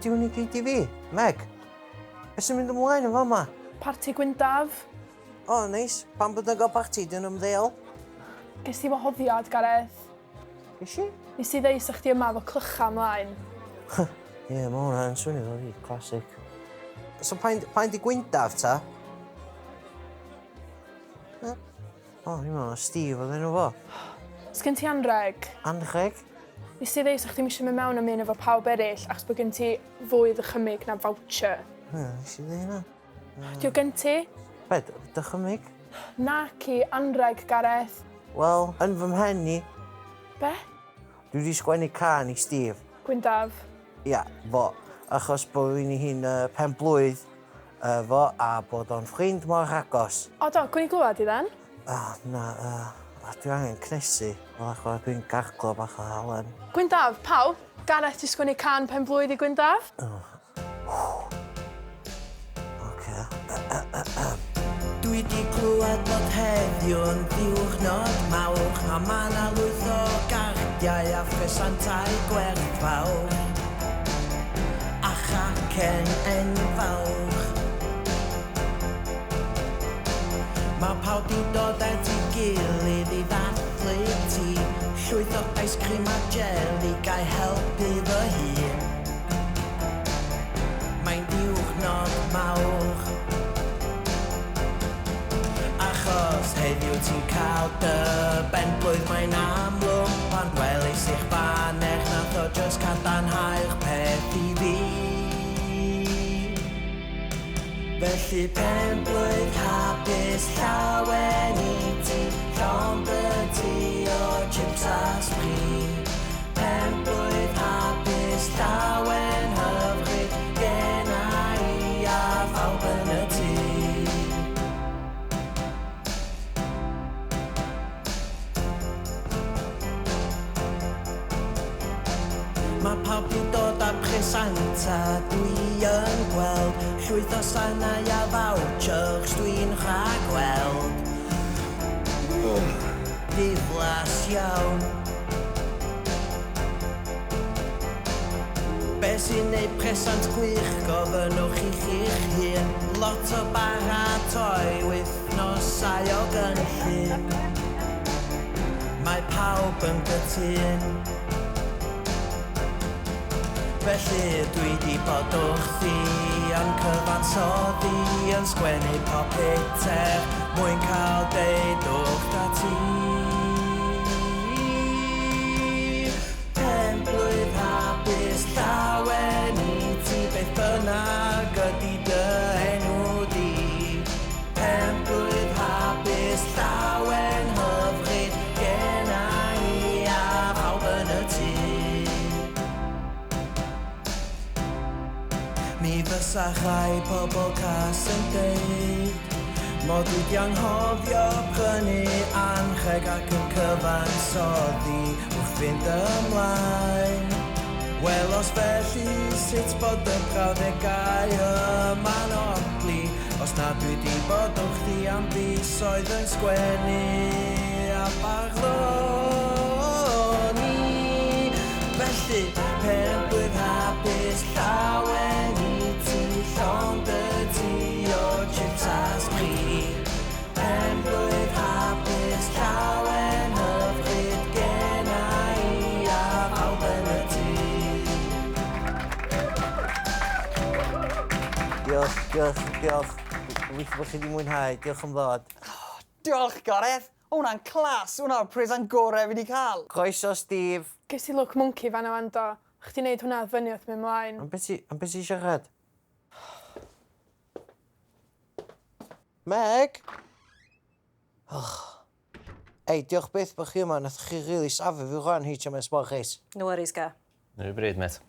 diwn i gyd I fi. Meg, beth sy'n mynd ymlaen yn fama? Parti Gwyndaf. O, neis. Pan bod yn gael parti, dyn ymddeol? Ges ti gwahoddiad, Gareth. Ges i? Nes i ddeud sa'ch ti yma fo clycha ymlaen. Ie, mae hwnna'n swnio fel fi, clasic. So, pa'n di Gwyndaf, ta? O, ni'n meddwl, Steve oedd enw fo. Sgen ti anrheg? Anrheg? Nes i ddeud sa'ch ti'n mysio mynd mewn am un efo pawb eraill achos bod gen ti fwy ddychymyg na voucher. Nes i ddeud hynna. Dio gen ti? Be, dychymyg? Nac I, anrheg, Gareth. Wel, yn fy mhen I, Be? dwi wedi sgwennu can I Steve. Gwyndaf. Ia, fo. Achos bod fi'n I hi'n Penblwydd fo a bod o'n ffrind mor agos. O do, gwn I glwad I dden? Na, dwi angen cnesu. Wel, achos dwi'n garglo bach o halen. Gwyndaf, pawb. Gareth ti sgwennu can Penblwydd I Gwyndaf? Dwi di clywed bod heddiw yn ddiwrnod mawr a ma' 'na lwyth o gardiau a phresantau gwerthfawr a chacen enfawr. Ma' pawb di dod at ei gilydd I ddathlu ti, llwyth o ice cream a jeli gael helpu fy hun. Mae'n diwrnod mawr achos heddiw ti'n cael dy benblwydd. Mae'n amlwg pan welis i'ch banner nath o jyst cadarnhau'r peth I fi. Felly penblwydd hapus llawen I ti, llond y ti o chips a sprit. Penblwydd hapus llawen hyfryd genna I a phawb yn y tŷ. Ma' pawb di dod â presanta dwi yn gweld, llwyth o sanau a vouchers dwi'n rhagweld. Diflas iawn. Be sy'n neud presant gwych gofynnwch i'ch hun, lot o baratoi wythnosau o gynllun. Mae pawb yn gytun. Felly dwi di bod wrthi yn cyfansoddi yn sgwennu popeth mwyn cael deud wrtha ti. Penblwydd hapus llawen I ti, beth bynnag ydi dy enw di. Penblwydd hapus llawen hyfryd genna I a phawb yn y tŷ. Mi fysa rhai pobl cas yn deud mod I di anghofio prynu anrheg ac yn cyfansoddi wrth fynd ymlaen. Wel os felly sut bod y brawddegau yma'n odli, os na dwi di bod wrthi am fisoedd yn sgwennu a barddoni. Felly penblwydd hapus llawen I ti, llond y ti o chips a sprit. Penblwydd hapus llawen hyfryd genna I a phawb yn y tŷ. Diolch. Gobeithio bod chi wedi mwynhau. Diolch am ddod. Diolch, Gareth. Hwna'n clas, hwna'n present gorau fi wedi cael. Croeso, Steve. Ges ti look monkey fan o do. Chdi neud hwnna fyny wrth mynd mlaen. Am beth i siarad? Meg? Ei, diolch byth bod chi yma. Nath chi rili safio fi rhan HMS Morris. No worries, Gar. Neu bryd, met.